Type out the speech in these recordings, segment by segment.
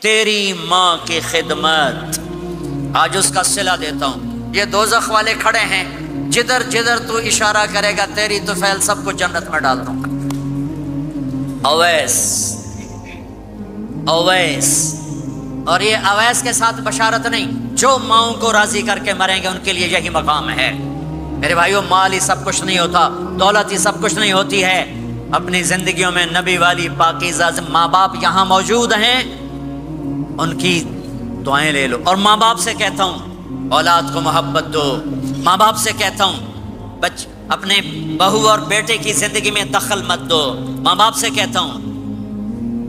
تیری ماں کی خدمت، آج اس کا صلہ دیتا ہوں۔ یہ دوزخ والے کھڑے ہیں، جدھر جدھر تو اشارہ کرے گا تیری طفیل سب کو جنت میں ڈال دوں گا۔ اویس، اویس، اور یہ اویس کے ساتھ بشارت نہیں، جو ماؤں کو راضی کر کے مریں گے ان کے لیے یہی مقام ہے۔ میرے بھائیو، مال ہی سب کچھ نہیں ہوتا، دولت ہی سب کچھ نہیں ہوتی ہے۔ اپنی زندگیوں میں نبی والی پاکیزہ ماں باپ یہاں موجود ہیں، ان کی دعائیں لے لو۔ اور ماں باپ سے کہتا ہوں اولاد کو محبت دو، ماں باپ سے کہتا ہوں اپنے بہو اور بیٹے کی زندگی میں دخل مت دو، ماں باپ سے کہتا ہوں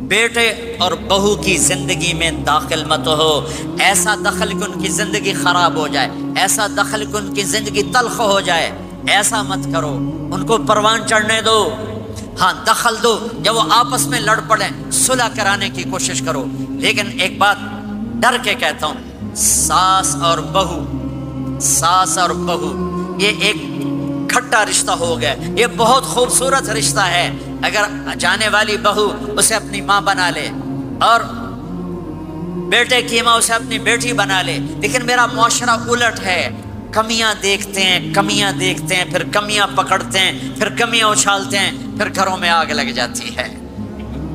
بیٹے اور بہو کی زندگی میں داخل مت ہو، ایسا دخل کہ ان کی زندگی خراب ہو جائے، ایسا دخل کہ ان کی زندگی تلخ ہو جائے، ایسا مت کرو، ان کو پروان چڑھنے دو۔ ہاں دخل دو، جب وہ آپس میں لڑ پڑیں صلح کرانے کی کوشش کرو، لیکن ایک بات ڈر کے کہتا ہوں، ساس اور بہو، ساس اور بہو یہ ایک کھٹا رشتہ ہو گیا، یہ بہت خوبصورت رشتہ ہے۔ اگر جانے والی بہو اسے اپنی ماں بنا لے اور بیٹے کی ماں اسے اپنی بیٹی بنا لے، لیکن میرا معاشرہ الٹ ہے، کمیاں دیکھتے ہیں، کمیاں دیکھتے ہیں، پھر کمیاں پکڑتے ہیں، پھر کمیاں اچھالتے ہیں، پھر گھروں میں آگ لگ جاتی ہے۔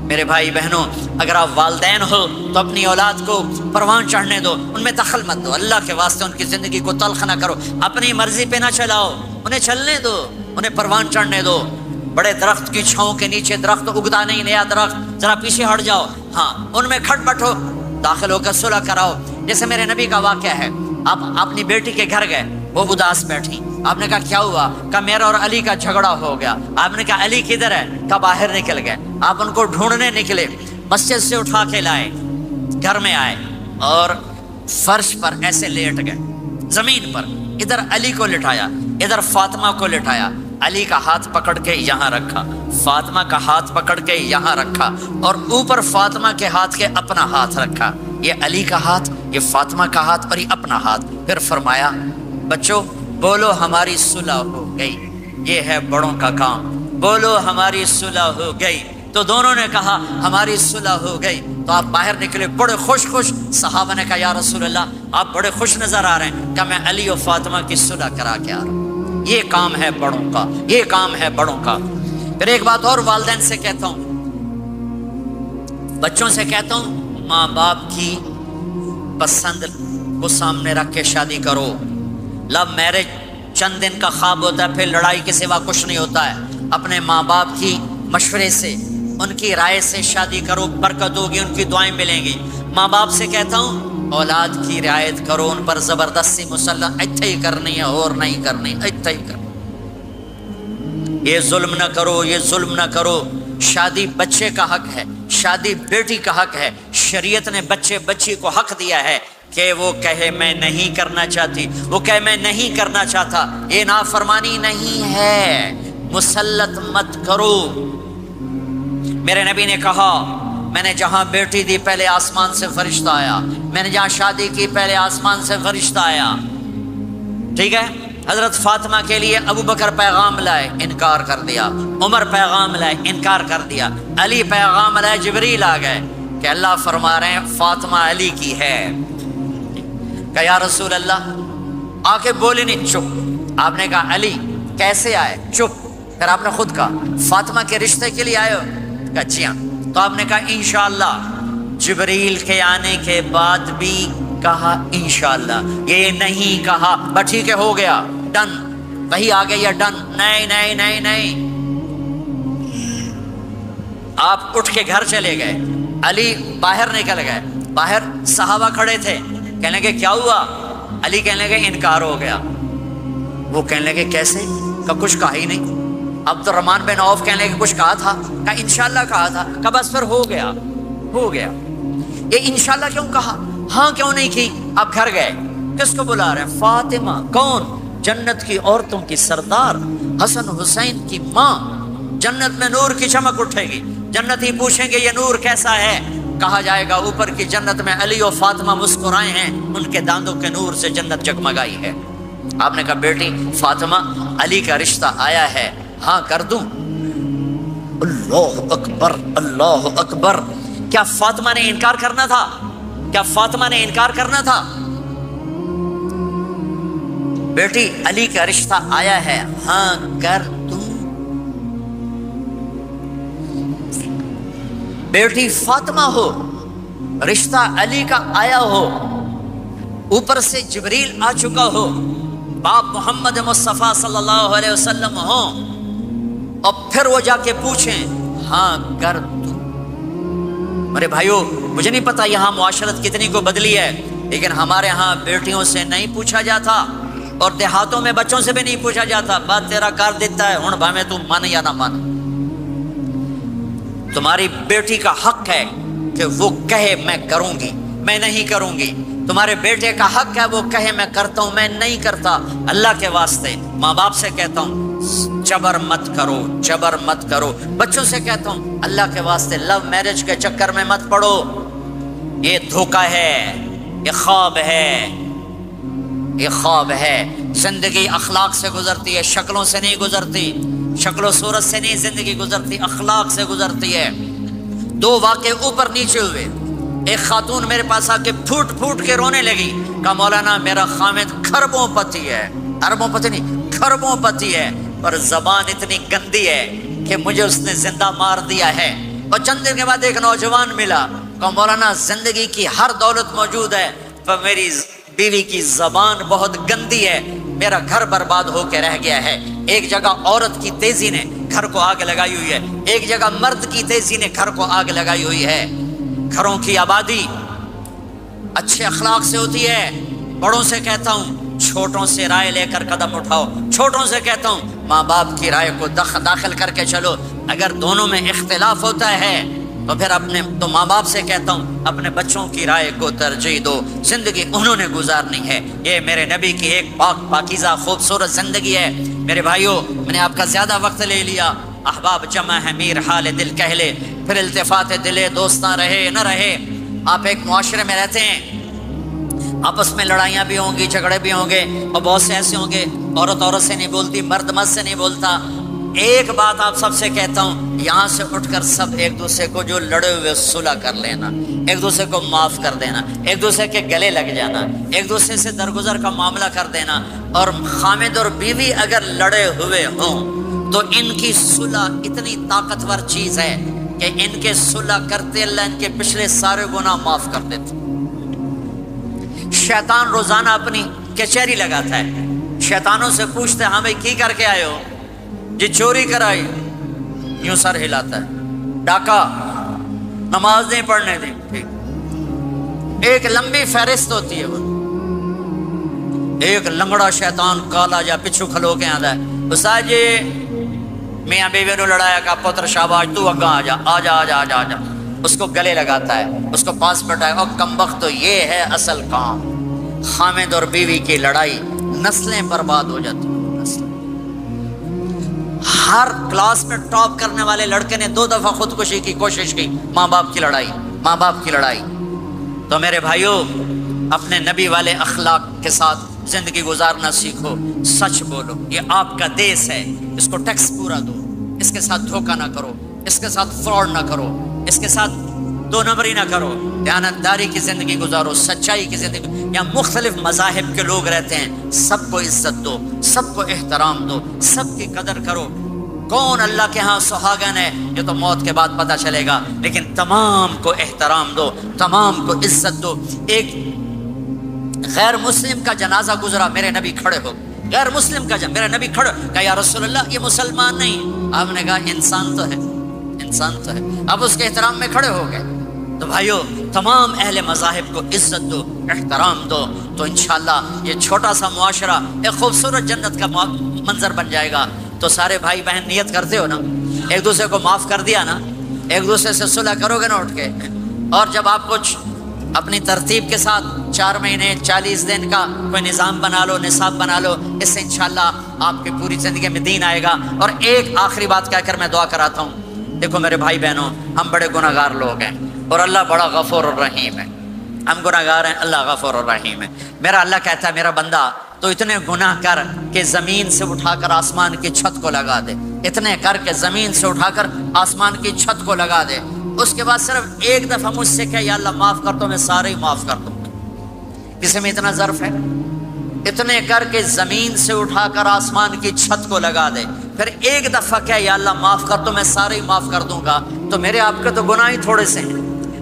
میرے بھائی بہنوں، اگر آپ والدین ہو تو اپنی اولاد کو پروان چڑھنے دو، ان میں دخل مت دو، اللہ کے واسطے ان کی زندگی کو تلخ نہ کرو، اپنی مرضی پہ نہ چلاؤ، انہیں چلنے دو، انہیں پروان چڑھنے دو۔ بڑے درخت کی چھاؤں کے نیچے درخت اگتا نہیں، نیا درخت، ذرا پیچھے ہٹ جاؤ، ہاں ان میں کھٹ بٹھو، داخل ہو کر صلح کراؤ۔ جیسے میرے نبی کا واقعہ ہے، آپ اپنی بیٹی کے گھر گئے، وہ اداس بیٹھی، آپ نے کہا کیا ہوا؟ کہا میرا اور علی کا جھگڑا ہو گیا۔ آپ نے کہا علی کدھر ہے؟ کہا باہر نکل گئے۔ آپ ان کو ڈھونڈنے نکلے، مسجد سے اٹھا کے لائے، گھر میں آئے اور فرش پر ایسے لیٹ گئے، زمین پر، ادھر علی کو لٹایا، ادھر فاطمہ کو لٹایا، علی کا ہاتھ پکڑ کے یہاں رکھا، فاطمہ کا ہاتھ پکڑ کے یہاں رکھا، اور اوپر فاطمہ کے ہاتھ کے اپنا ہاتھ رکھا، یہ علی کا ہاتھ، یہ فاطمہ کا ہاتھ اور یہ اپنا ہاتھ۔ پھر فرمایا بچوں بولو ہماری صلح ہو گئی، یہ ہے بڑوں کا کام، بولو ہماری صلح ہو گئی۔ تو دونوں نے کہا ہماری صلح ہو گئی۔ تو آپ باہر نکلے بڑے خوش خوش، صحابہ نے کہا یا رسول اللہ آپ بڑے خوش نظر آ رہے ہیں۔ کہ میں علی و فاطمہ کی صلح کرا کے آ رہا ہوں، یہ کام ہے بڑوں کا، یہ کام ہے بڑوں کا۔ پھر ایک بات اور والدین سے کہتا ہوں، بچوں سے کہتا ہوں، ماں باپ کی پسند کو سامنے رکھ کے شادی کرو۔ لو میرج چند دن کا خواب ہوتا ہے، پھر لڑائی کے سوا کچھ نہیں ہوتا ہے۔ اپنے ماں باپ کی مشورے سے، ان کی رائے سے شادی کرو، برکت ہوگی، ان کی دعائیں ملیں گی۔ ماں باپ سے کہتا ہوں اولاد کی رعایت کرو، ان پر زبردستی مسلط اتھے ہی کرنی ہے اور نہیں کرنی، اتھے ہی کرنی، یہ ظلم نہ کرو، یہ ظلم نہ کرو۔ شادی بچے کا حق ہے، شادی بیٹی کا حق ہے، شریعت نے بچی کو حق دیا ہے کہ وہ کہے میں نہیں کرنا چاہتی، وہ کہے میں نہیں کرنا چاہتا، یہ نافرمانی نہیں ہے، مسلط مت کرو۔ میرے نبی نے کہا میں نے جہاں بیٹی دی پہلے آسمان سے فرشتہ آیا، میں نے جہاں شادی کی پہلے آسمان سے فرشتہ آیا، ٹھیک ہے۔ حضرت فاطمہ کے لیے ابو بکر پیغام لائے، انکار کر دیا، عمر پیغام لائے، انکار کر دیا، علی پیغام لائے، جبریل آ گئے کہ اللہ فرما رہے ہیں فاطمہ علی کی ہے۔ کہ یا رسول اللہ، آ کے بولے نہیں، چپ۔ آپ نے کہا علی کیسے آئے؟ چپ۔ پھر آپ نے خود کہا فاطمہ کے رشتے کے لیے آئے ہو؟ کہا جی ہاں۔ تو آپ نے کہا انشاءاللہ۔ جبریل کے آنے کے بعد بھی کہا انشاءاللہ، یہ نہیں کہا بس ٹھیک ہے ہو گیا ڈن، وہی آ گئی ہے ڈن، نہیں نہیں نہیں نہیں۔ آپ اٹھ کے گھر چلے گئے، علی باہر نکل گئے، باہر صحابہ کھڑے تھے، کہنے لگے کیا ہوا؟ علی کہنے لگے انکار ہو گیا۔ وہ کہنے لگے کیسے؟ کہ کچھ کہا ہی نہیں۔ عبد الرحمن بن عوف کہنے لگے کچھ کہا تھا؟ کہ انشاءاللہ کہا تھا۔ کہ بس پھر ہو گیا، ہو گیا۔ یہ انشاءاللہ کیوں کہا؟ ہاں کیوں نہیں کی؟ آپ گھر گئے، کس کو بلا رہے ہیں؟ فاطمہ، کون؟ جنت کی عورتوں کی سردار، حسن حسین کی ماں۔ جنت میں نور کی چمک اٹھے گی، جنتی پوچھیں گے یہ نور کیسا ہے؟ کہا جائے گا اوپر کی جنت میں علی و فاطمہ مسکرائے ہیں، ان کے داندوں کے نور سے جنت جگمگائی ہے۔ آپ نے کہا بیٹی فاطمہ علی کا رشتہ آیا ہے، ہاں کر دوں؟ اللہ اکبر، اللہ اکبر۔ کیا فاطمہ نے انکار کرنا تھا؟ کیا فاطمہ نے انکار کرنا تھا؟ بیٹی علی کا رشتہ آیا ہے، ہاں کر دوں۔ بیٹی فاطمہ ہو، رشتہ علی کا آیا ہو، اوپر سے جبریل آ چکا ہو، باپ محمد مصطفیٰ صلی اللہ علیہ وسلم ہو، اور پھر وہ جا کے پوچھیں ہاں کر دوں۔ میرے بھائیو، مجھے نہیں پتا یہاں معاشرت کتنی کو بدلی ہے، لیکن ہمارے ہاں بیٹیوں سے نہیں پوچھا جاتا، اور دیہاتوں میں بچوں سے بھی نہیں پوچھا جاتا، بات تیرا کر دیتا ہے، ہن بھاویں تو مان یا نہ مان۔ تمہاری بیٹی کا حق ہے کہ وہ کہے میں کروں گی، میں نہیں کروں گی۔ تمہارے بیٹے کا حق ہے وہ کہے میں کرتا ہوں، میں نہیں کرتا۔ اللہ کے واسطے ماں باپ سے کہتا ہوں جبر مت کرو، جبر مت کرو۔ بچوں سے کہتا ہوں اللہ کے واسطے لو میرج کے چکر میں مت پڑو، یہ دھوکہ ہے، یہ خواب ہے، یہ خواب ہے۔ زندگی اخلاق سے گزرتی ہے، شکلوں سے نہیں گزرتی، شکل و صورت سے نہیں زندگی گزرتی، اخلاق سے گزرتی ہے۔ دو واقعے اوپر نیچے ہوئے، ایک خاتون میرے پاس آ کے پھوٹ پھوٹ کے رونے لگی، کہا مولانا میرا خامد کھربوں پتی ہے، اربوں پتی نہیں کھربوں پتی ہے، پر زبان اتنی گندی ہے کہ مجھے اس نے زندہ مار دیا ہے۔ اور چند دن کے بعد ایک نوجوان ملا، کہا مولانا زندگی کی ہر دولت موجود ہے پر میری بیوی کی زبان بہت گندی ہے، میرا گھر برباد ہو کے رہ گیا ہے۔ ایک جگہ عورت کی تیزی نے گھر کو آگ لگائی ہوئی ہے، ایک جگہ مرد کی تیزی نے گھر کو آگ لگائی ہوئی ہے۔ گھروں کی آبادی اچھے اخلاق سے ہوتی ہے۔ بڑوں سے کہتا ہوں چھوٹوں سے رائے لے کر قدم اٹھاؤ، چھوٹوں سے کہتا ہوں ماں باپ کی رائے کو داخل کر کے چلو۔ اگر دونوں میں اختلاف ہوتا ہے تو پھر تو ماں باپ سے کہتا ہوں اپنے بچوں کی رائے کو ترجیح دو، زندگی انہوں نے گزارنی ہے۔ یہ میرے نبی کی ایک پاکیزہ خوبصورت زندگی ہے۔ میرے بھائیوں، میں نے آپ کا زیادہ وقت لے لیا، احباب جمع ہے میر حال دل کہہ لے، پھر التفات دلے دوستاں رہے نہ رہے۔ آپ ایک معاشرے میں رہتے ہیں، آپس میں لڑائیاں بھی ہوں گی، جھگڑے بھی ہوں گے، اور بہت سے ایسے ہوں گے عورت عورت سے نہیں بولتی، مرد مرد سے نہیں بولتا۔ ایک بات آپ سب سے کہتا ہوں، یہاں سے اٹھ کر سب ایک دوسرے کو جو لڑے ہوئے صلح کر لینا، ایک دوسرے کو معاف کر دینا، ایک دوسرے کے گلے لگ جانا، ایک دوسرے سے درگزر کا معاملہ کر دینا۔ اور خامد اور بیوی اگر لڑے ہوئے ہوں تو ان کی صلح اتنی طاقتور چیز ہے کہ ان کے صلح کرتے اللہ ان کے پچھلے سارے گناہ معاف کر دیتے۔ شیطان روزانہ اپنی کچہری لگاتا ہے، شیطانوں سے پوچھتے ہاں بھائی کی کر کے آئے ہو؟ جی چوری کرائی، یوں سر ہلاتا ہے، ڈاکہ، نماز نہیں پڑھنے دی، ٹھیک۔ ایک لمبی فہرست ہوتی ہے، وہ ایک لنگڑا شیطان کالا جا پچھو کھلو کے آتا ہے، استاد جی میاں بیوی نے لڑایا، کا پتر شاباش تو اگا آ جا آ جا آ جا آ جا، اس کو گلے لگاتا ہے، اس کو پاس بٹھائے، اور کمبخت تو یہ ہے اصل کام۔ خامد اور بیوی کی لڑائی نسلیں برباد ہو جاتی ہیں۔ ہر کلاس میں ٹاپ کرنے والے لڑکے نے 2 دفعہ خودکشی کی کوشش کی، ماں باپ کی لڑائی، ماں باپ کی لڑائی۔ تو میرے بھائیوں، اپنے نبی والے اخلاق کے ساتھ زندگی گزارنا سیکھو، سچ بولو، یہ آپ کا دیس ہے، اس کو ٹیکس پورا دو، اس کے ساتھ دھوکہ نہ کرو، اس کے ساتھ فراڈ نہ کرو، اس کے ساتھ 2 نمبری نہ کرو، دیانتداری کی زندگی گزارو، سچائی کی زندگی۔ یہاں مختلف مذاہب کے لوگ رہتے ہیں، سب کو عزت دو، سب کو احترام دو، سب کی قدر کرو۔ کون اللہ کے ہاں سہاگن ہے یہ تو موت کے بعد پتہ چلے گا، لیکن تمام کو احترام دو، تمام کو عزت دو۔ ایک غیر مسلم کا جنازہ گزرا، میرے نبی کھڑے ہو، غیر مسلم کا میرے نبی کھڑے، کہا یا رسول اللہ یہ مسلمان نہیں، آپ نے کہا انسان تو ہے، انسان تو ہے، اب اس کے احترام میں کھڑے ہو گئے۔ تو بھائیو، تمام اہل مذاہب کو عزت دو، احترام دو، تو انشاءاللہ یہ چھوٹا سا معاشرہ ایک خوبصورت جنت کا منظر بن جائے گا۔ تو سارے بھائی بہن نیت کرتے ہو نا، ایک دوسرے کو معاف کر دیا نا، ایک دوسرے سے صلح کرو گے نا اٹھ کے، اور جب آپ کچھ اپنی ترتیب کے ساتھ 4 مہینے 40 دن کا کوئی نظام بنا لو، نصاب بنا لو، اس سے انشاءاللہ آپ کی پوری زندگی میں دین آئے گا۔ اور ایک آخری بات کہہ کر میں دعا کراتا ہوں، دیکھو میرے بھائی بہنوں، ہم بڑے گناہ گار لوگ ہیں اور اللہ بڑا غفور الرحیم ہے، ہم گناہ گار ہیں، اللہ غفور الرحیم ہے۔ میرا اللہ کہتا ہے میرا بندہ تو اتنے گناہ کر کہ زمین سے اٹھا کر آسمان کی چھت کو لگا دے، اتنے کر کے زمین سے اٹھا کر آسمان کی چھت کو لگا دے، اس کے بعد صرف ایک دفعہ مجھ سے کہ یا اللہ معاف کر تو میں سارے ہی معاف کر دوں. کسی میں اتنا ظرف ہے؟ اتنے کر کے زمین سے اٹھا کر آسمان کی چھت کو لگا دے، پھر ایک دفعہ کہ یا اللہ معاف کر تو میں سارے ہی معاف کر دوں گا. تو میرے آپ کے تو گناہ ہی تھوڑے سے ہیں.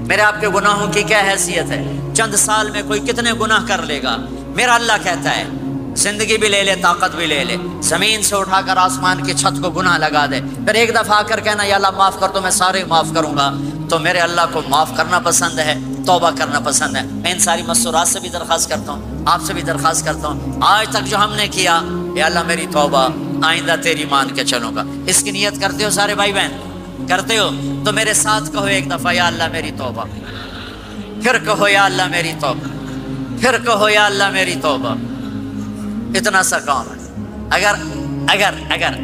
میرے آپ کے گناہوں کی کیا حیثیت ہے؟ چند سال میں کوئی کتنے گناہ کر لے گا. میرا اللہ کہتا ہے زندگی بھی لے لے، طاقت بھی لے لے، زمین سے اٹھا کر آسمان کی چھت کو گناہ لگا دے، پھر ایک دفعہ آ کر کہنا یا اللہ معاف کر تو میں سارے معاف کروں گا. تو میرے اللہ کو معاف کرنا پسند ہے، توبہ کرنا پسند ہے. میں ان ساری مستورات سے بھی درخواست کرتا ہوں، آپ سے بھی درخواست کرتا ہوں، آج تک جو ہم نے کیا یا اللہ میری توبہ، آئندہ تیری مان کے چلوں گا. اس کی نیت کرتے ہو سارے بھائی بہن؟ کرتے ہو تو میرے ساتھ کہو ایک دفعہ یا اللہ میری توبہ، پھر کہو یا اللہ میری توبہ، پھر کہو یا اللہ میری توبہ. اتنا سا کام ہے. اگر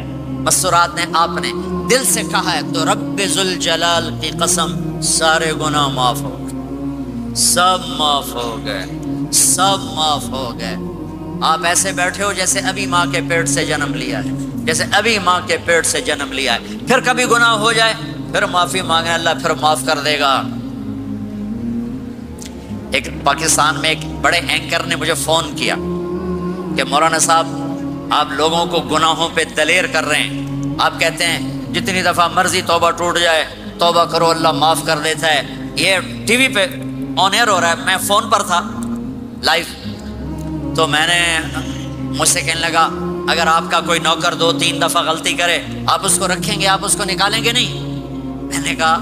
مستورات نے آپ نے دل سے کہا ہے تو رب ذوالجلال کی قسم سارے گناہ معاف ہو گئے، سب معاف ہو گئے، سب معاف ہو گئے. آپ ایسے بیٹھے ہو جیسے ابھی ماں کے پیٹ سے جنم لیا ہے، جیسے ابھی ماں کے پیٹ سے جنم لیا ہے. پھر کبھی گناہ ہو جائے پھر معافی مانگے، اللہ پھر معاف کر دے گا. ایک پاکستان میں ایک بڑے اینکر نے مجھے فون کیا کہ مولانا صاحب آپ لوگوں کو گناہوں پہ دلیر کر رہے ہیں. آپ کہتے ہیں جتنی دفعہ مرضی توبہ ٹوٹ جائے توبہ کرو اللہ معاف کر دیتا ہے. یہ ٹی وی پہ آن ایئر ہو رہا ہے، میں فون پر تھا لائیو، تو میں نے مجھ سے کہنے لگا اگر آپ کا کوئی نوکر 2-3 دفعہ غلطی کرے آپ اس کو رکھیں گے، آپ اس کو نکالیں گے نہیں؟ میں نے کہا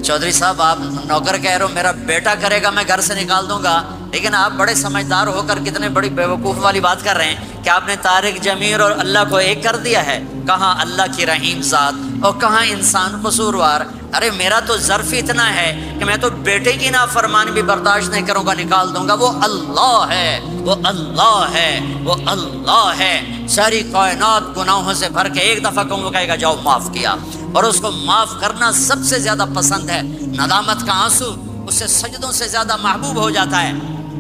چودھری صاحب آپ نوکر کہہ رہے ہو، میرا بیٹا کرے گا میں گھر سے نکال دوں گا، لیکن آپ بڑے سمجھدار ہو کر کتنے بڑی بیوقوف والی بات کر رہے ہیں کہ آپ نے طارق جمیل اور اللہ کو ایک کر دیا ہے. کہاں اللہ کی رحیم ذات اور کہاں انسان قصوروار. ارے میرا تو ظرف اتنا ہے کہ میں تو بیٹے کی نافرمانی بھی برداشت نہیں کروں گا، نکال دوں گا. وہ اللہ ہے، وہ اللہ ہے، وہ اللہ ہے. ساری کائنات گناہوں سے بھر کے ایک دفعہ کہوں وہ کہے گا جاؤ معاف کیا. اور اس کو معاف کرنا سب سے زیادہ پسند ہے. ندامت کا آنسو اسے سجدوں سے زیادہ محبوب ہو جاتا ہے،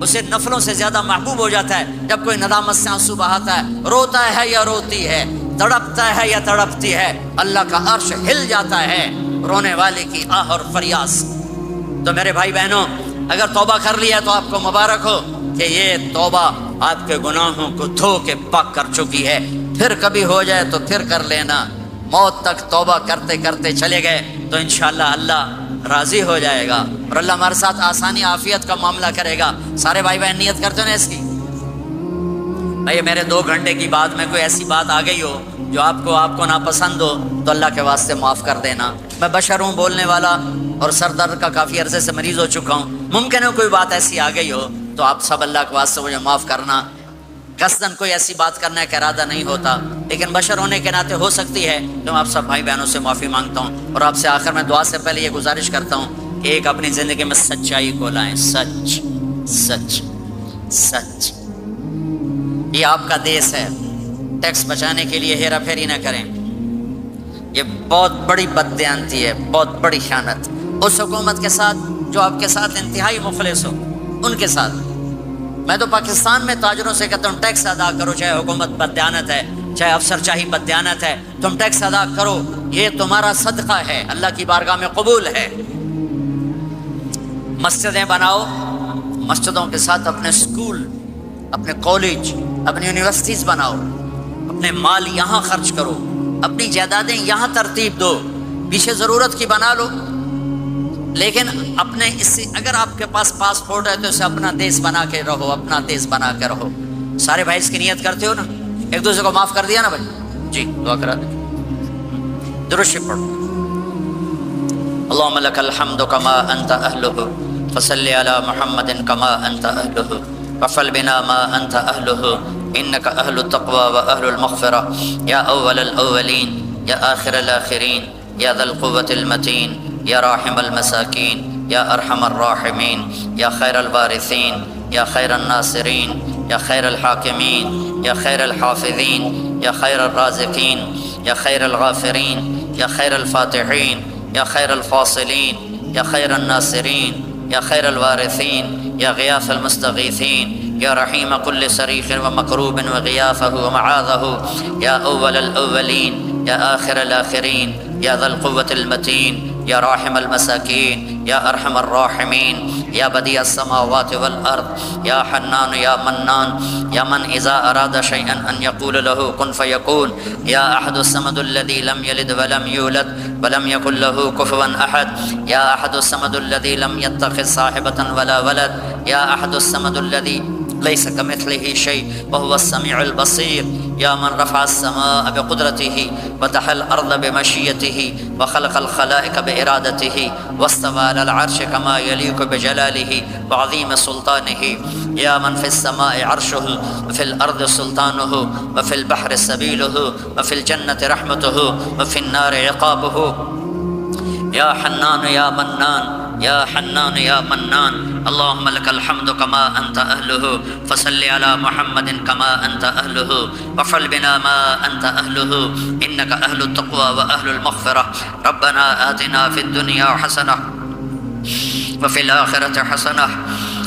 اسے نفلوں سے زیادہ محبوب ہو جاتا ہے. جب کوئی ندامت سے آنسو بہاتا ہے، روتا ہے یا روتی ہے، تڑپتا ہے یا تڑپتی ہے، اللہ کا عرش ہل جاتا ہے رونے والے کی آہ اور فریاد. تو میرے بھائی بہنوں اگر توبہ کر لیا تو آپ کو مبارک ہو کہ یہ توبہ آپ کے گناہوں کو دھو کے پاک کر چکی ہے. پھر کبھی ہو جائے تو پھر کر لینا. موت تک توبہ کرتے کرتے چلے گئے تو انشاءاللہ اللہ راضی ہو جائے گا اور اللہ ہمارے ساتھ آسانی عافیت کا معاملہ کرے گا. سارے بھائی بہن نیت کرتے ہیں نا اس کی؟ بھائی میرے 2 گھنٹے کی بات میں کوئی ایسی بات آ گئی ہو جو آپ کو ناپسند ہو تو اللہ کے واسطے معاف کر دینا. میں بشر ہوں، بولنے والا، اور سر درد کا کافی عرصے سے مریض ہو چکا ہوں. ممکن ہے کوئی بات ایسی آ گئی ہو تو آپ سب اللہ کے واسطے مجھے معاف کرنا. قصداً کوئی ایسی بات کرنے کا ارادہ نہیں ہوتا، لیکن بشر ہونے کے ناطے ہو سکتی ہے. تو میں آپ سب بھائی بہنوں سے معافی مانگتا ہوں اور آپ سے آخر میں دعا سے پہلے یہ گزارش کرتا ہوں کہ ایک اپنی زندگی میں سچائی کو لائیں. سچ سچ سچ. یہ آپ کا دیس ہے، ٹیکس بچانے کے لیے ہیرا پھیری نہ کریں. یہ بہت بڑی بددیانتی ہے، بہت بڑی خیانت اس حکومت کے ساتھ جو آپ کے ساتھ انتہائی مخلص ہو، ان کے ساتھ. میں تو پاکستان میں تاجروں سے کہتا ہوں ٹیکس ادا کرو، چاہے حکومت بددیانت ہے، چاہے افسر چاہی بددیانت ہے، تم ٹیکس ادا کرو، یہ تمہارا صدقہ ہے، اللہ کی بارگاہ میں قبول ہے. مسجدیں بناؤ، مسجدوں کے ساتھ اپنے اسکول، اپنے کالج، اپنی یونیورسٹیز بناؤ، اپنے مال یہاں خرچ کرو، اپنی جائیدادیں یہاں ترتیب دو. پیچھے ضرورت کی بنا لو، لیکن اپنے اس سے اگر آپ کے پاس پاسپورٹ ہے تو اسے اپنا دیس بنا کے رہو، اپنا دیس بنا کے رہو. سارے بھائی اس کی نیت کرتے ہو نا؟ ایک دوسرے کو معاف کر دیا نا بھائی؟ جی دعا کرا دیں. درود شریف پڑھو. اللهم لك الحمد كما انت اهله فصل على محمد كما انت اهله وفعل بنا ما انت اهله انك اهل التقوى واهل المغفرة يا اول الاولين يا اخر الاخرين يا ذا القوة المتين يا راحم المساكين يا ارحم الراحمين يا خير الوارثين يا خير الناصرين يا خير الحاكمين يا خير الحافظين يا خير الرازقين يا خير الغافرين يا خير الفاتحين يا خير الفاصلين يا خير الناصرين يا خير الوارثين يا غياث المستغيثين يا رحيم كل صريخ ومكروب وغياثه ومعاذه يا أول الأولين يا آخر الآخرين يا ذا القوة المتين یا راحم المساکین یا ارحم الراحمین یا بدیع السماوات والارض یا حنان یا منان یا من اذا اراد شیئا ان یقول له کن فیکون یا احد الصمد الذی لم یلد ولم یولد ولم یکن له کفوا احد یا احد الصمد الذی لم یتخذ صاحبة ولا ولد یا احد الصمد الذی ليس كمثله شيء وهو السميع البصير يا من رفع السماء بقدرته وتحى الأرض بمشيته وخلق الخلائق بإرادته واستوى على العرش كما يليق بجلاله وعظيم سلطانه يا من في السماء عرشه وفي الأرض سلطانه وفي البحر سبيله وفي الجنة رحمته وفي النار عقابه يا حنان يا منان يا حنان يا منان اللهم لك الحمد كما أنت أهله فصل على محمد كما أنت أهله وفعل بنا ما أنت أهله إنك أهل التقوى وأهل المغفرة ربنا آتنا في الدنيا حسنة وفي الآخرة حسنة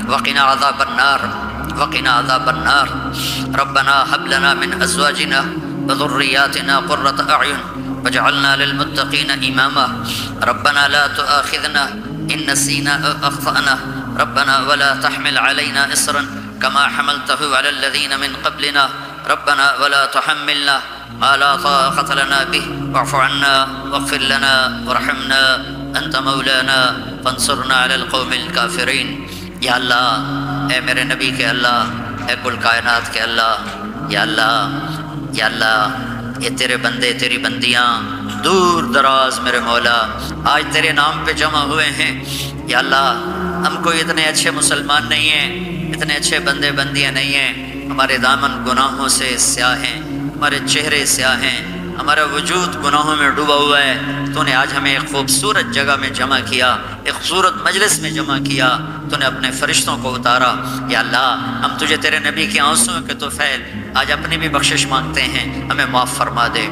وقنا عذاب النار وقنا عذاب النار ربنا هب لنا من أزواجنا وذرياتنا قرة أعين واجعلنا للمتقين إماما ربنا لا تؤاخذنا إن نسينا أو أخطأنا ربنا ولا تحمل علينا إصرا كما حملته على الذين من قبلنا ربنا ولا تحملنا ما لا طاقة لنا به واعف عنا واغفر لنا وارحمنا أنت مولانا فانصرنا على القوم الكافرين یا اللہ اے میرے نبی کے اللہ اے کل کائنات کے اللہ یا اللہ یا اللہ یہ تیرے بندے تیری بندیاں دور دراز میرے مولا آج تیرے نام پہ جمع ہوئے ہیں یا اللہ ہم کوئی اتنے اچھے مسلمان نہیں ہیں اتنے اچھے بندے بندیاں نہیں ہیں ہمارے دامن گناہوں سے سیاہ ہیں ہمارے چہرے سیاہ ہیں ہمارا وجود گناہوں میں ڈوبا ہوا ہے تو نے آج ہمیں ایک خوبصورت جگہ میں جمع کیا ایک خوبصورت مجلس میں جمع کیا تو نے اپنے فرشتوں کو اتارا یا اللہ ہم تجھے تیرے نبی کے آنسوں کے طفیل آج اپنی بھی بخشش مانگتے ہیں ہمیں معاف فرما دے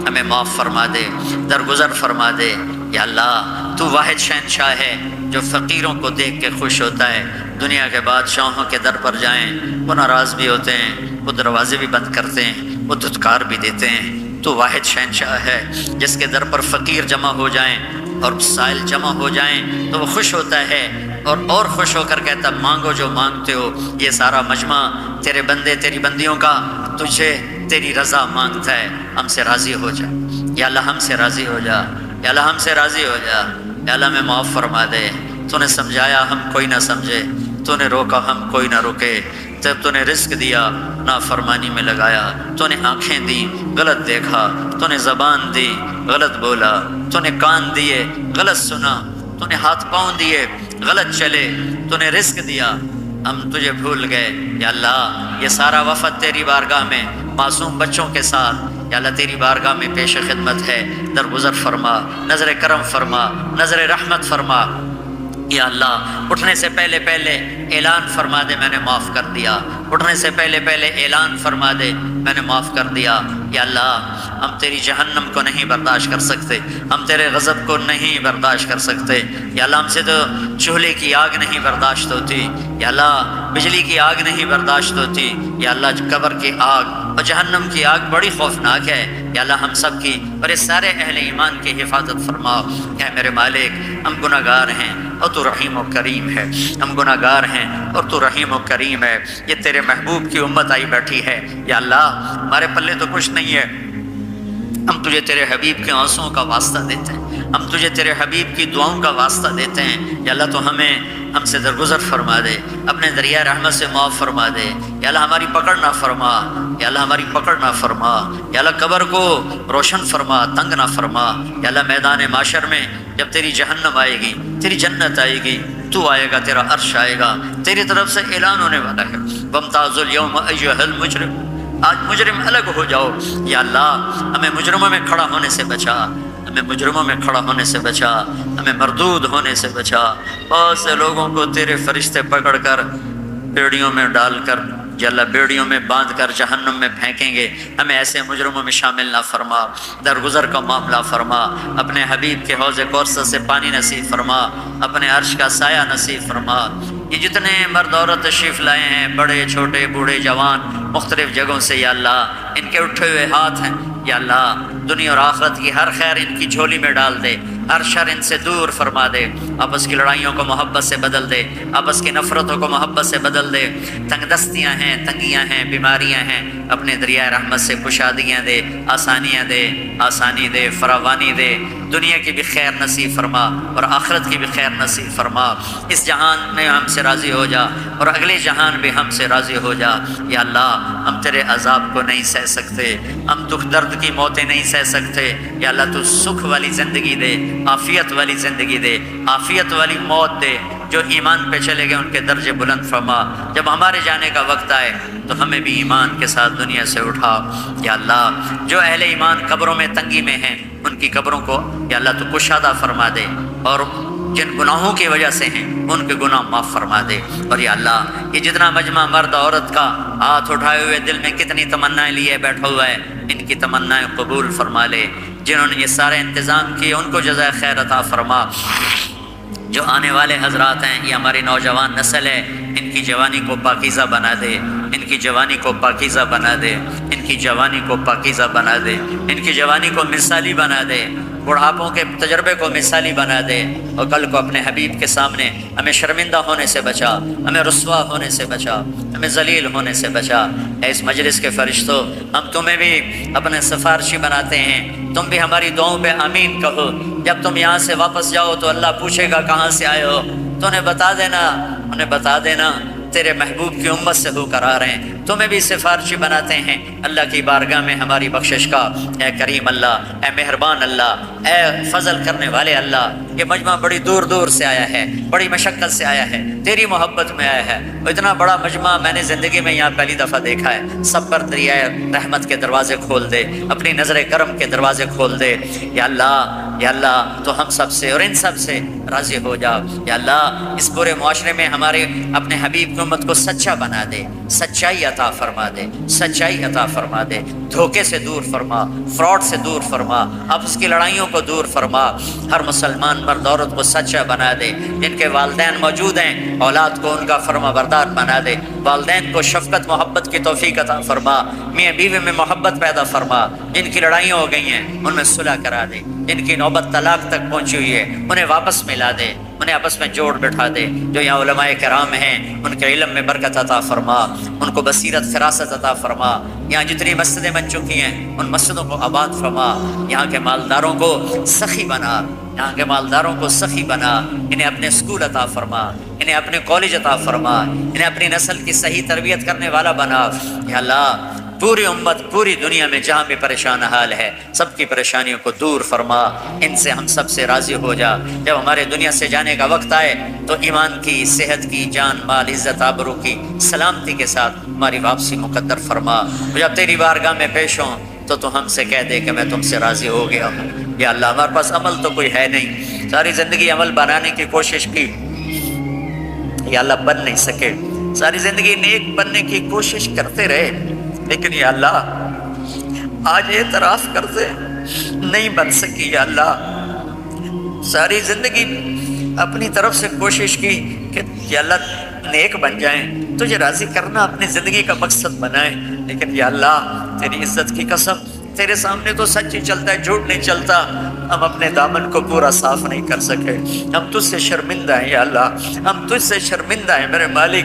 ہمیں معاف فرما دے درگزر فرما دے یا اللہ تو واحد شہنشاہ ہے جو فقیروں کو دیکھ کے خوش ہوتا ہے دنیا کے بادشاہوں کے در پر جائیں وہ ناراض بھی ہوتے ہیں وہ دروازے بھی بند کرتے ہیں وہ دھتکار بھی دیتے ہیں تو واحد شہنشاہ ہے جس کے در پر فقیر جمع ہو جائیں اور سائل جمع ہو جائیں تو وہ خوش ہوتا ہے اور خوش ہو کر کہتا مانگو جو مانگتے ہو یہ سارا مجمع تیرے بندے تیری بندیوں کا تجھے تیری رضا مانگتا ہے ہم سے راضی ہو جا یا اللہ ہم سے راضی ہو جا یا اللہ ہم سے راضی ہو جا یا اللہ میں معاف فرما دے تو نے سمجھایا ہم کوئی نہ سمجھے تو نے روکا ہم کوئی نہ روکے جب تو نے رزق دیا نافرمانی میں لگایا تو نے آنکھیں دی غلط دیکھا تو نے زبان دی غلط بولا تو نے کان دیے غلط سنا تو نے ہاتھ پاؤں دیے غلط چلے تو نے رزق دیا ہم تجھے بھول گئے یا اللہ یہ سارا وفد تیری بارگاہ میں معصوم بچوں کے ساتھ یا اللہ تیری بارگاہ میں پیش خدمت ہے درگزر فرما نظر کرم فرما نظر رحمت فرما یا اللہ اٹھنے سے پہلے اعلان فرما دے میں نے معاف کر دیا اٹھنے سے پہلے اعلان فرما دے میں نے معاف کر دیا یا اللہ ہم تیری جہنم کو نہیں برداشت کر سکتے ہم تیرے غضب کو نہیں برداشت کر سکتے یا اللہ ہم سے تو چولہے کی آگ نہیں برداشت ہوتی یا اللہ بجلی کی آگ نہیں برداشت ہوتی یا اللہ قبر کی آگ اور جہنم کی آگ بڑی خوفناک ہے یا اللہ ہم سب کی اور اس سارے اہل ایمان کی حفاظت فرما اے میرے مالک ہم گناہ گار ہیں اور تو رحیم و کریم ہے ہم گناہ گار ہیں اور تو رحیم و کریم ہے یہ تیرے محبوب کی امت آئی بیٹھی ہے یا اللہ ہمارے پلے تو کچھ نہیں ہے ہم تجھے تیرے حبیب کے آنسوؤں کا واسطہ دیتے ہیں ہم تجھے تیرے حبیب کی دعاؤں کا واسطہ دیتے ہیں یا اللہ تو ہم سے درگزر فرما دے اپنے دریائے رحمت سے معاف فرما دے یا اللہ ہماری پکڑ نہ فرما یا اللہ ہماری پکڑ نہ فرما یا اللہ قبر کو روشن فرما تنگ نہ فرما یا اللہ میدان معاشر میں جب تیری جہنم آئے گی تیری جنت آئے گی تو آئے گا تیرا عرش آئے گا تیری طرف سے اعلان ہونے والا ہے وامتازوا اليوم ایھا المجرم آج مجرم الگ ہو جاؤ یا اللہ ہمیں مجرموں میں کھڑا ہونے سے بچا ہمیں مجرموں میں کھڑا ہونے سے بچا ہمیں مردود ہونے سے بچا بہت سے لوگوں کو تیرے فرشتے پکڑ کر بیڑیوں میں ڈال کر یا اللہ بیڑیوں میں باندھ کر جہنم میں پھینکیں گے ہمیں ایسے مجرموں میں شامل نہ فرما درگزر کا معاملہ فرما اپنے حبیب کے حوض کوثر سے پانی نصیب فرما اپنے عرش کا سایہ نصیب فرما یہ جتنے مرد عورت تشریف لائے ہیں بڑے چھوٹے بوڑھے جوان مختلف جگہوں سے یا اللہ ان کے اٹھے ہوئے ہاتھ ہیں یا اللہ دنیا اور آخرت کی ہر خیر ان کی جھولی میں ڈال دے ہر شر ان سے دور فرما دے، آپس کی لڑائیوں کو محبت سے بدل دے، آپس کی نفرتوں کو محبت سے بدل دے، تنگ دستیاں ہیں، تنگیاں ہیں، بیماریاں ہیں، اپنے دریائے رحمت سے کشادگیاں دے، آسانیاں دے، آسانی دے، فراوانی دے، دنیا کی بھی خیر نصیب فرما اور آخرت کی بھی خیر نصیب فرما، اس جہان میں ہم سے راضی ہو جا اور اگلے جہان بھی ہم سے راضی ہو جا۔ یا اللہ ہم تیرے عذاب کو نہیں سہ سکتے، ہم دکھ درد کی موتیں نہیں سہ سکتے، یا اللہ تو سکھ والی زندگی دے، عافیت والی زندگی دے، عافیت والی موت دے، جو ایمان پہ چلے گئے ان کے درجے بلند فرما، جب ہمارے جانے کا وقت آئے تو ہمیں بھی ایمان کے ساتھ دنیا سے اٹھا۔ یا اللہ جو اہل ایمان قبروں میں تنگی میں ہیں ان کی قبروں کو یا اللہ تو کشادہ فرما دے، اور جن گناہوں کی وجہ سے ہیں ان کے گناہ معاف فرما دے۔ اور یا اللہ یہ جتنا مجمع مرد عورت کا ہاتھ اٹھائے ہوئے دل میں کتنی تمنائیں لیے بیٹھا ہوا ہے، ان کی تمنائیں قبول فرما لے، جنہوں نے یہ سارے انتظام کیے ان کو جزائے خیر عطا فرما۔ جو آنے والے حضرات ہیں یہ ہماری نوجوان نسل ہے، ان کی جوانی کو پاکیزہ بنا دے، ان کی جوانی کو پاکیزہ بنا دے، ان کی جوانی کو پاکیزہ بنا دے، ان کی جوانی کو مثالی بنا دے، بڑھاپوں کے تجربے کو مثالی بنا دے، اور کل کو اپنے حبیب کے سامنے ہمیں شرمندہ ہونے سے بچا، ہمیں رسوا ہونے سے بچا، ہمیں ذلیل ہونے سے بچا۔ اے اس مجلس کے فرشتوں، ہم تمہیں بھی اپنے سفارشی بناتے ہیں، تم بھی ہماری دعاؤں پہ آمین کہو۔ جب تم یہاں سے واپس جاؤ تو اللہ پوچھے گا کہاں سے آئے ہو، تو انہیں بتا دینا تیرے محبوب کی امت سے ہو کر آ رہے ہیں، تمہیں بھی سفارشی بناتے ہیں اللہ کی بارگاہ میں ہماری بخشش کا۔ اے کریم اللہ، اے مہربان اللہ، اے فضل کرنے والے اللہ، یہ مجمع بڑی دور دور سے آیا ہے، بڑی مشقت سے آیا ہے، تیری محبت میں آیا ہے، اور اتنا بڑا مجمع میں نے زندگی میں یہاں پہلی دفعہ دیکھا ہے۔ سب پر دریائے رحمت کے دروازے کھول دے، اپنی نظر کرم کے دروازے کھول دے۔ یا اللہ تو ہم سب سے اور ان سب سے راضی ہو جا۔ یا اللہ اس پورے معاشرے میں ہمارے اپنے حبیب کی امت کو سچا بنا دے، سچائی عطا فرما دے، سچائی عطا فرما دے، دھوکے سے دور فرما، فراڈ سے دور فرما، آپس کی لڑائیوں کو دور فرما، ہر مسلمان مرد عورت کو سچا بنا دے، جن کے والدین موجود ہیں اولاد کو ان کا فرما بردار بنا دے، والدین کو شفقت محبت کی توفیق عطا فرما، میاں بیوی میں محبت پیدا فرما، جن کی لڑائیاں ہو گئی ہیں ان میں صلح کرا دے، جن کی نوبت طلاق تک پہنچی ہوئی ہے انہیں واپس ملا دے، انہیں آپس میں جوڑ بٹھا دے۔ جو یہاں علماء کرام ہیں ان کے علم میں برکت عطا فرما، ان کو بصیرت فراست عطا فرما، یہاں جتنی مسجدیں بن چکی ہیں ان مسجدوں کو آباد فرما، یہاں کے مالداروں کو سخی بنا، یہاں کے مالداروں کو سخی بنا، انہیں اپنے اسکول عطا فرما، انہیں اپنے کالج عطا فرما، انہیں اپنی نسل کی صحیح تربیت کرنے والا بنا۔ یا اللہ پوری امت پوری دنیا میں جہاں بھی پریشان حال ہے سب کی پریشانیوں کو دور فرما، ان سے ہم سب سے راضی ہو جا۔ جب ہمارے دنیا سے جانے کا وقت آئے تو ایمان کی، صحت کی، جان مال عزت آبرو کی سلامتی کے ساتھ ہماری واپسی مقدر فرما۔ جب تیری بارگاہ میں پیش ہوں تو ہم سے کہہ دے کہ میں تم سے راضی ہو گیا ہوں۔ یا اللہ ہمارے پاس عمل تو کوئی ہے نہیں، ساری زندگی عمل بنانے کی کوشش کی، یا اللہ بن نہیں سکے، ساری زندگی نیک بننے کی کوشش کرتے رہے، لیکن یا اللہ آج اعتراف کر دے نہیں بن سکی۔ یا اللہ ساری زندگی اپنی طرف سے کوشش کی کہ یا اللہ نیک بن جائیں، تجھے راضی کرنا اپنی زندگی کا مقصد بنائیں، لیکن یا اللہ تیری عزت کی قسم تیرے سامنے تو سچ ہی چلتا ہے، جھوٹ نہیں چلتا۔ ہم اپنے دامن کو پورا صاف نہیں کر سکے، ہم تجھ سے شرمندہ ہیں۔ یا اللہ ہم تجھ سے شرمندہ ہیں میرے مالک۔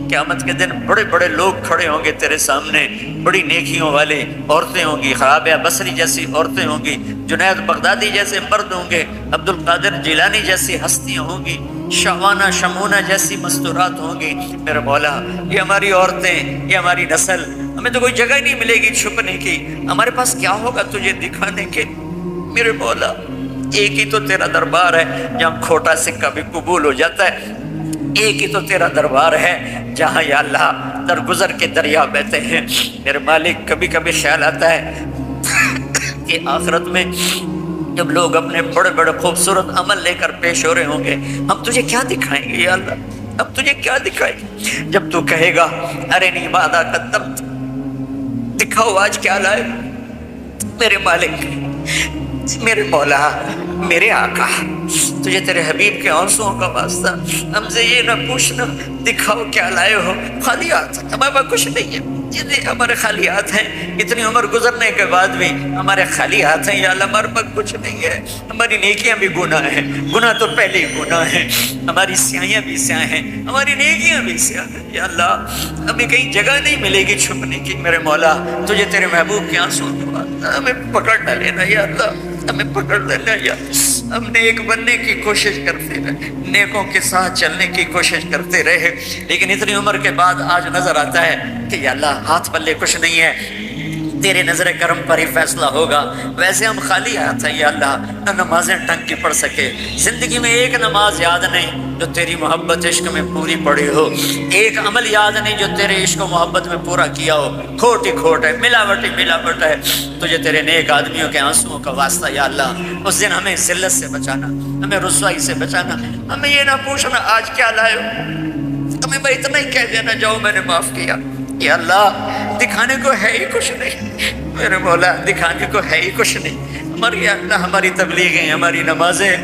قیامت کے دن بڑے بڑے لوگ کھڑے ہوں گے تیرے سامنے، بڑی نیکیوں والے عورتیں ہوں گی، رابعہ بصری جیسی عورتیں ہوں گی، جنید بغدادی جیسے مرد ہوں گے، عبد القادر جیلانی جیسی ہستیاں ہوں گی، شعوانہ شمونہ جیسی مستورات ہوں گی۔ میرے مولا یہ ہماری عورتیں، یہ ہماری نسل، ہمیں تو کوئی جگہ نہیں ملے گی چھپنے کی، ہمارے پاس کیا ہوگا تجھے دکھانے کے؟ میرے مولا ایک ہی تو تیرا دربار ہے جہاں کھوٹا سکہ بھی قبول ہو جاتا ہے، ایک ہی تو تیرا دربار ہے جہاں یا اللہ درگزر کے دریا بہتے ہیں۔ میرے مالک کبھی کبھی خیال آتا ہے کہ آخرت میں جب لوگ اپنے بڑے بڑے خوبصورت عمل لے کر پیش ہو رہے ہوں گے، ہم تجھے کیا دکھائیں گے یا اللہ؟ اب تجھے کیا دکھائیں گے جب تو کہے گا ارنی ماذا قدمت، دکھاؤ آج کیا لائے؟ میرے مالک، میرے مولا، میرے آقا، تجھے تیرے حبیب کے آنسوؤں کا واسطہ ہم سے یہ نہ پوچھنا دکھاؤ کیا لائے ہو، خالی ہاتھ ہمارے پاس کچھ نہیں ہے، جتنے ہمارے خالی ہاتھ ہیں، اتنی عمر گزرنے کے بعد بھی ہمارے خالی ہاتھ ہیں یا اللہ، ہمارے پاس کچھ نہیں ہے، ہماری نیکیاں بھی گناہ ہیں، گناہ تو پہلے ہی گناہ ہیں، ہماری سیاہیاں بھی سیاہ ہیں، ہماری نیکیاں بھی سیاہ ہیں یا اللہ، ہمیں کہیں جگہ نہیں ملے گی چھپنے کی میرے مولا، تجھے تیرے محبوب کے آنسوں کے بعد ہمیں پکڑ نہ لینا یا اللہ، ہمیں پکڑ لینا یا ہم نیک بننے کی کوشش کرتے رہے، نیکوں کے ساتھ چلنے کی کوشش کرتے رہے، لیکن اتنی عمر کے بعد آج نظر آتا ہے کہ یا اللہ ہاتھ پلے کچھ نہیں ہے، تیرے نظر کرم پر ہی فیصلہ ہوگا، ویسے ہم خالی ہاتھ ہیں یا اللہ، نہ نمازیں ٹنگ کی پڑھ سکے، زندگی میں ایک نماز یاد نہیں جو تیری محبت عشق میں پوری پڑی ہو، ایک عمل یاد نہیں جو تیرے عشق و محبت میں پورا کیا ہو، کھوٹ ہی کھوٹ ہے، ملاوٹ ہی ملاوٹ ہے، تجھے تیرے نیک آدمیوں کے آنسوؤں کا واسطہ یا اللہ، اس دن ہمیں ذلت سے بچانا، ہمیں رسوائی سے بچانا، ہمیں یہ نہ پوچھنا آج کیا لائے ہو، ہمیں بھائی اتنا ہی کہہ دینا جاؤ میں نے معاف کیا یا اللہ، دکھانے کو ہے ہی کچھ نہیں میرے مولا، دکھانے کو ہے ہی کچھ نہیں، ہماری یا اللہ ہماری تبلیغیں، ہماری نمازیں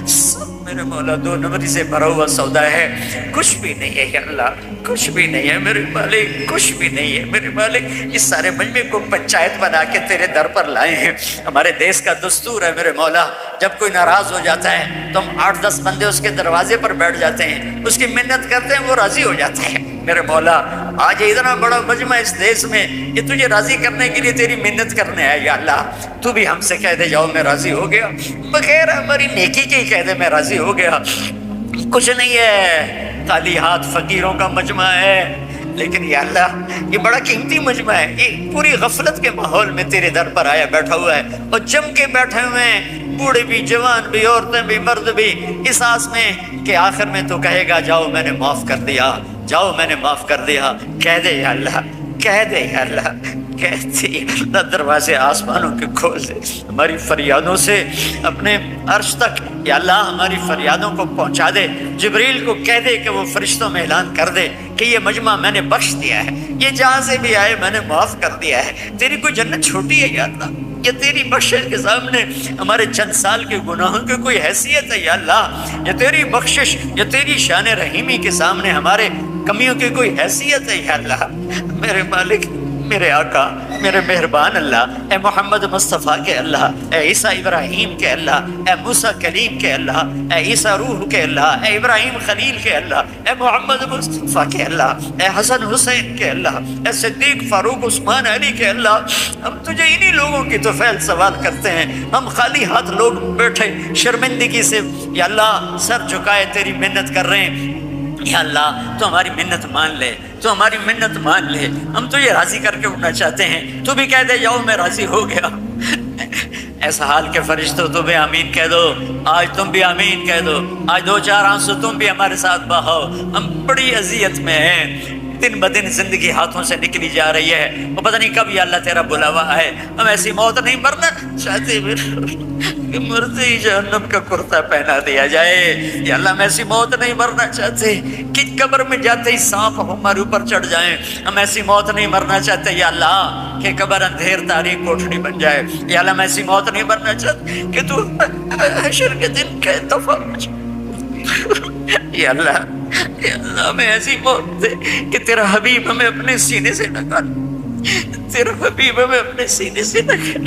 سب میرے مولا دو نمبری سے بھرا ہوا سودا ہے، کچھ بھی نہیں ہے یا اللہ، کچھ بھی نہیں ہے میرے مالک، کچھ بھی نہیں ہے میرے مالک، اس سارے مجمع کو پنچایت بنا کے تیرے در پر لائے ہیں، ہمارے دیس کا دستور ہے میرے مولا، جب کوئی ناراض ہو جاتا ہے تو ہم 8-10 بندے اس کے دروازے پر بیٹھ جاتے ہیں، اس کی منت کرتے ہیں، وہ راضی ہو جاتا ہے میرے مولا، آج اتنا بڑا مجمع اس دیس میں یہ تجھے راضی کرنے کے لیے تیری منت کرنے ہے یا اللہ، تو بھی ہم سے کہہ دے جاؤ میں راضی ہو گیا، بغیر ہماری نیکی کے ہی کہہ دے میں راضی ہو گیا، کچھ نہیں ہے، خالی ہاتھ فقیروں کا مجمع ہے، لیکن یا اللہ یہ بڑا قیمتی مجمع ہے، یہ پوری غفلت کے ماحول میں تیرے در پر آیا بیٹھا ہوا ہے، اور جم کے بیٹھے ہوئے ہیں، بوڑھے بھی، جوان بھی، عورتیں بھی، مرد بھی، اس آس میں کہ آخر میں تو کہے گا جاؤ میں نے معاف کر دیا، جاؤ میں نے معاف کر دیا، کہہ دے یا اللہ، کہہ دے یا اللہ، کہتے یا اللہ، دروازے آسمانوں کے کھول دے، ہماری فریادوں سے اپنے عرش تک یا اللہ ہماری فریادوں کو پہنچا دے، جبریل کو کہہ دے کہ وہ فرشتوں میں اعلان کر دے کہ یہ مجمع میں نے بخش دیا ہے، یہ جہاں سے بھی آئے میں نے معاف کر دیا ہے، تیری کوئی جنت چھوٹی ہے یا اللہ، یہ تیری بخشش کے سامنے ہمارے چند سال کے گناہوں کی کوئی حیثیت ہے یا اللہ، یہ تیری بخشش، یہ تیری شان رحیمی کے سامنے ہمارے کمیوں کی کوئی حیثیت ہے یا اللہ، میرے مالک، میرے آقا، میرے مہربان اللہ، اے محمد مصطفیٰ کے اللہ، اے عیسیٰ ابراہیم کے اللہ، اے موسیٰ کلیم کے اللہ، اے عیسیٰ روح کے اللہ، اے ابراہیم خلیل کے اللہ، اے محمد مصطفیٰ کے اللہ، اے حسن حسین کے اللہ، اے صدیق فاروق عثمان علی کے اللہ، ہم تجھے انہی لوگوں کی توفیل سوال کرتے ہیں، ہم خالی ہاتھ لوگ بیٹھے شرمندگی سے یا اللہ سر جھکائے تیری منت کر رہے ہیں، یا اللہ تو ہماری منت مان لے، تو ہماری منت مان لے، ہم تو یہ راضی کر کے اٹھنا چاہتے ہیں، تو بھی کہہ دے جاؤ میں راضی ہو گیا، ایسا حال کے فرشتوں تو بھی آمین کہہ دو، آج تم بھی آمین کہہ دو، آج 2-4 آنسو تم بھی ہمارے ساتھ بہاؤ، ہم بڑی اذیت میں ہیں، دن بدن زندگی ہاتھوں سے نکلی جا رہی ہے، وہ پتہ نہیں کب یا اللہ تیرا بلاوا ہے، ہم ایسی موت نہیں مرنا چاہتے کہ مرتے ہی جہنم کا کرتا پہنا دیا جائے، یا اللہ ہم ایسی موت نہیں مرنا چاہتے کہ قبر میں جاتے ہی سانپ ہمارے اوپر چڑھ جائیں، ہم ایسی موت نہیں مرنا چاہتے یا اللہ کہ قبر اندھیر تاریک کوٹھڑی بن جائے، یا اللہ ہم ایسی موت نہیں مرنا چاہتے کہ تو حشر کے دن کا دفعہ یا اللہ ہمیں ایسی موت دے کہ تیرا حبیب ہمیں اپنے سینے سے لگا، تیرا حبیب ہمیں اپنے سینے سے لگا،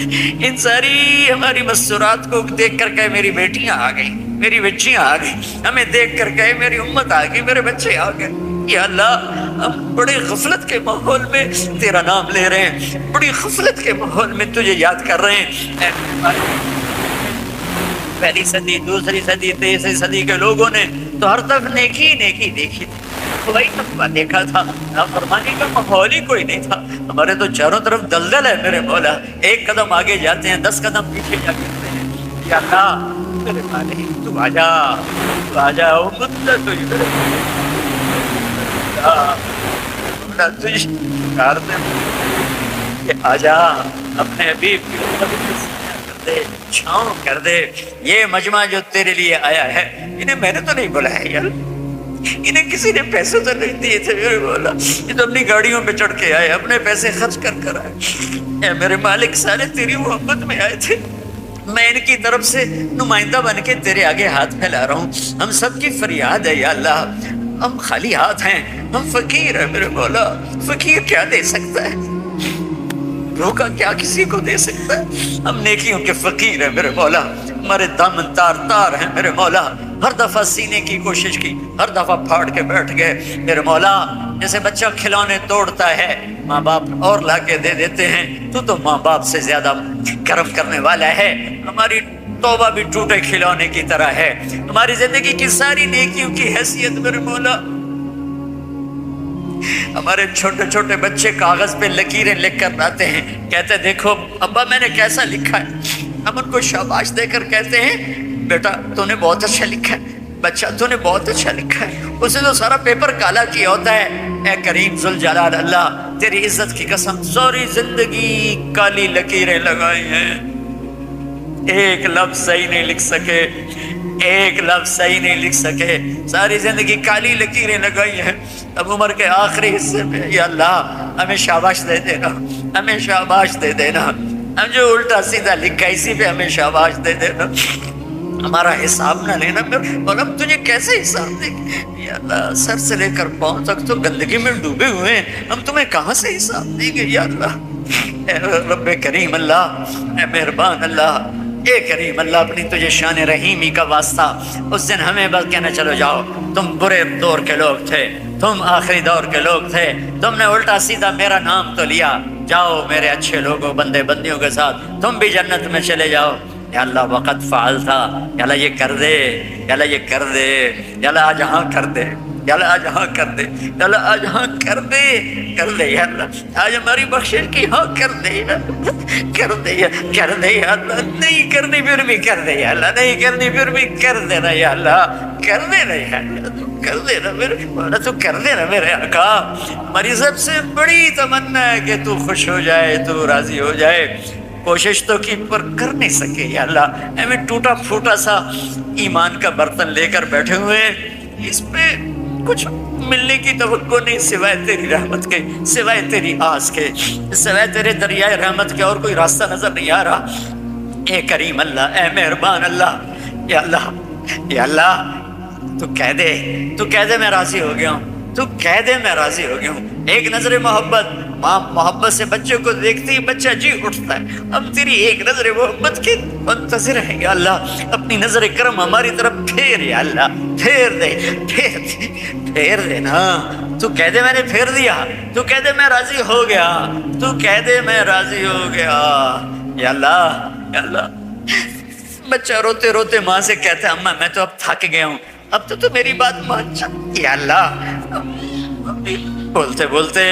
ان ساری ہماری مسرات کو دیکھ کر کہے میری بیٹیاں آ گئی، میری بچیاں آ گئی، ہمیں دیکھ کر کہے میری امت آ گئی، میرے بچے آ گئے، یا اللہ ہم بڑی غفلت کے ماحول میں تیرا نام لے رہے ہیں، بڑی غفلت کے ماحول میں تجھے یاد کر رہے ہیں، پہلی صدی، دوسری صدی، تیسری صدی کے لوگوں نے تو ہر طرف نیکی نیکی دیکھی تھی، کوئی تقویٰ دیکھا تھا، نافرمانی کا ماحول ہی کوئی نہیں تھا، ہمارے تو چاروں طرف دلدل ہے میرے مولا، ایک قدم آگے جاتے ہیں 10 قدم پیچھے جا کرتے ہیں، یا اللہ میرے مالک تو آجا، تو آجا، امت تجھے تجھے پکار دے کہ آجا اپنے حبیب کی امت دے، چھاؤں کر دے، یہ مجمع جو تیرے لیے آیا ہے انہیں میں نے تو نہیں بلایا یار، انہیں کسی نے پیسے تو نہیں دیے تھے میرے مولا، یہ تو اپنی گاڑیوں پہ چڑھ کے آئے، اپنے پیسے خرچ کر کر آئے، اے میرے مالک سارے تیری محبت میں آئے تھے، میں ان کی طرف سے نمائندہ بن کے تیرے آگے ہاتھ پھیلا رہا ہوں. ہم سب کی فریاد ہے یا اللہ، ہم خالی ہاتھ ہیں، ہم فقیر ہیں میرے مولا. فقیر کیا دے سکتا ہے؟ روکا کیا کسی کو دے سکتا ہے؟ ہم نیکیوں کے فقیر ہیں میرے مولا. ہمارے دامن تار تار ہیں میرے مولا. ہر دفعہ سینے کی کوشش کی، ہر دفعہ پھاڑ کے بیٹھ گئے میرے مولا. جیسے بچہ کھلونے توڑتا ہے، ماں باپ اور لا کے دے دیتے ہیں، تو ماں باپ سے زیادہ کرم کرنے والا ہے. ہماری توبہ بھی ٹوٹے کھلونے کی طرح ہے. ہماری زندگی کی ساری نیکیوں کی حیثیت میرے مولا، ہمارے چھوٹے چھوٹے بچے کاغذ پہ لکیریں لکھ کر لاتے ہیں، کہتے ہیں دیکھو ابا میں نے کیسا لکھا ہے. ہم ان کو شاباش دے کر کہتے ہیں بیٹا تو نے بہت اچھا لکھا ہے، بچہ تو نے بہت اچھا لکھا ہے. اسے تو سارا پیپر کالا کیا ہوتا ہے. اے کریم ذوالجلال اللہ، تیری عزت کی قسم ساری زندگی کالی لکیریں لگائی ہیں، ایک لفظ صحیح نہیں لکھ سکے، ایک لفظ صحیح نہیں لکھ سکے. ساری زندگی کالی لکیریں لگائی ہیں. اب عمر کے آخری حصے میں یا اللہ ہمیں شاباش دے دینا، ہمیں شاباش دے دینا. ہم جو الٹا سیدھا لکھا اسی پہ ہمیں شاباش دے دینا. ہمارا حساب نہ لینا. اور ہم تجھے کیسے حساب دیں گے یا اللہ؟ سر سے لے کر پاؤں تک تو گندگی میں ڈوبے ہوئے ہیں، ہم تمہیں کہاں سے حساب دیں گے یا اللہ؟ اے رب کریم اللہ، اے مہربان اللہ، اے کریم اللہ، اپنی تجھے شان رحیمی کا واسطہ اس دن ہمیں بس کہنا چلو جاؤ تم برے دور کے لوگ تھے، تم آخری دور کے لوگ تھے، تم نے الٹا سیدھا میرا نام تو لیا، جاؤ میرے اچھے لوگوں بندے بندیوں کے ساتھ تم بھی جنت میں چلے جاؤ. یا اللہ وقت فعال تھا، یا اللہ یہ کر دے، یا اللہ یہ کر دے، یا اللہ آج ہاں کر دے، یا اللہ آج ہاں کر دے، یا اللہ آج ہاں کر دے، کر دے یا اللہ آج ہماری بخشش کی ہاں کر دے، کر دے، کر دے یا اللہ. نہیں کرنی پھر بھی کر دے یا اللہ، نہیں کرنی پھر بھی کر دینا یا اللہ، کر دینا یا اللہ، کر دینا میرے مولا، تو کر دینا میرے آقا. ہماری سب سے بڑی تمنا ہے کہ تو خوش ہو جائے، تو راضی ہو جائے. کوشش تو کی پر کر نہیں سکے یا اللہ. ہمیں ٹوٹا پھوٹا سا ایمان کا برتن لے کر بیٹھے ہوئے ہیں، اس پہ کچھ ملنے کی توقع نہیں سوائے تیری رحمت کے، سوائے تیری آس کے، سوائے تیرے دریائے رحمت کے اور کوئی راستہ نظر نہیں آ رہا. اے کریم اللہ، اے مہربان اللہ، یا اللہ، یا اللہ تو کہہ دے، تو کہہ دے میں راضی ہو گیا ہوں، تو کہہ دے میں راضی ہو گیا ہوں. ایک نظر محبت، ماں محبت سے بچے کو دیکھتے ہی بچہ جی اٹھتا ہے. ہم تیری ایک نظر محبت کے منتظر ہیں یا اللہ. اپنی نظر کرم ہماری طرف پھیر یا اللہ، پھیر دے، پھیر دے، پھیر دے نا. تو کہہ دے میں نے پھیر دیا، تو کہہ دے میں راضی ہو گیا، تو کہہ دے میں راضی ہو گیا یا اللہ. یا اللہ بچہ روتے روتے ماں سے کہتا ہے اماں میں تو اب تھک گیا ہوں، اب تو میری بات مان جا یا اللہ. بولتے بولتے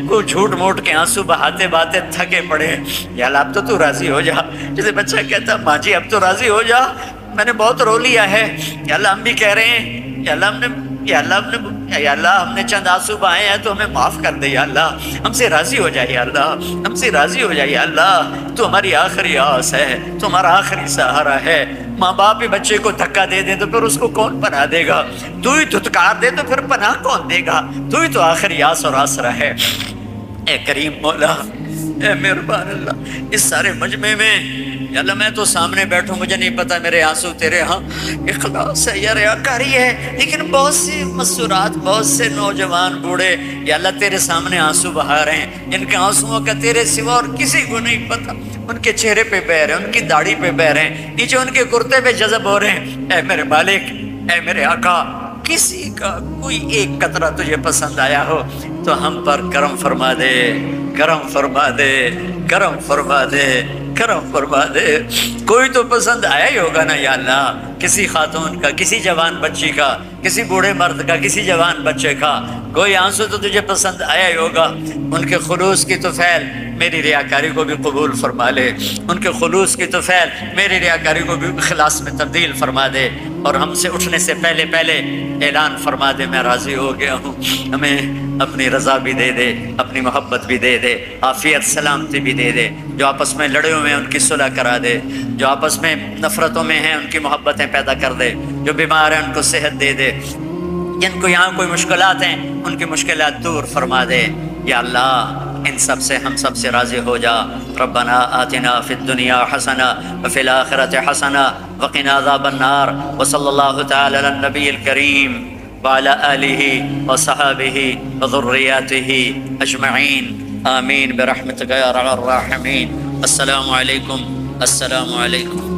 وہ جھوٹ موٹ کے آنسو بہاتے بہاتے تھکے پڑے یا اللہ اب تو تو راضی ہو جا. جیسے بچہ کہتا ماں جی اب تو راضی ہو جا، میں نے بہت رو لیا ہے یا اللہ. ہم بھی کہہ رہے ہیں یا اللہ ہم نے، یا اللہ ہم نے چند آنسو بہائے ہیں تو ہمیں معاف کر دے یا اللہ. ہم سے راضی ہو جائے یا اللہ، ہم سے راضی ہو جائے یا اللہ. تو ہماری آخری آس ہے، تو ہمارا آخری سہارا ہے. ماں باپ ہی بچے کو دھکا دے دیں تو پھر اس کو کون پناہ دے گا؟ تو ہی دھتکار دے تو پھر پناہ کون دے گا؟ تو ہی تو آخری آس اور آسرا ہے. اے کریم مولا، اے مہربان اللہ، اس سارے مجمع میں یا اللہ میں تو سامنے بیٹھوں، مجھے نہیں پتا میرے آنسو تیرے ہاں اخلاص ہے یا ریاکاری ہے، لیکن بہت سی مسورات، بہت سے نوجوان بوڑھے یا اللہ تیرے سامنے آنسو بہا رہے ہیں، جن کے آنسوؤں کا تیرے سوا اور کسی کو نہیں پتا. ان کے چہرے پہ بہ رہے ہیں، ان کی داڑھی پہ بہ رہے ہیں، نیچے ان کے کرتے پہ جذب ہو رہے ہیں. اے میرے مالک، اے میرے آقا، کسی کا کوئی ایک قطرہ تجھے پسند آیا ہو تو ہم پر کرم فرما دے، کرم فرما دے، کرم فرما دے، کرم فرما دے. کوئی تو پسند آیا ہی ہوگا نا یا اللہ، کسی خاتون کا، کسی جوان بچی کا، کسی بوڑھے مرد کا، کسی جوان بچے کا کوئی آنسو تو تجھے پسند آیا ہی ہوگا. ان کے خلوص کی طفیل میری ریاکاری کو بھی قبول فرما لے، ان کے خلوص کی طفیل میری ریاکاری کو بھی اخلاص میں تبدیل فرما دے، اور ہم سے اٹھنے سے پہلے پہلے اعلان فرما دے میں راضی ہو گیا ہوں. ہمیں اپنی رضا بھی دے دے، اپنی محبت بھی دے دے، عافیت سلامتی بھی دے دے. جو آپس میں لڑے ہوئے ہیں ان کی صلح کرا دے، جو آپس میں نفرتوں میں ہیں ان کی محبتیں پیدا کر دے، جو بیمار ہیں ان کو صحت دے دے، جن کو یہاں کوئی مشکلات ہیں ان کی مشکلات دور فرما دے یا اللہ. ان سب سے ہم سب سے راضی ہو جا۔ ربنا آتنا فی الدنیا حسنہ وفی الآخرۃ حسنہ وقنا عذاب النار، وصلی اللہ تعالی علی النبی الکریم وعلی آلہ وصحبہ وذریاتہ اجمعین، آمین برحمتک یا ارحم الراحمین۔ السلام علیکم، السلام علیکم۔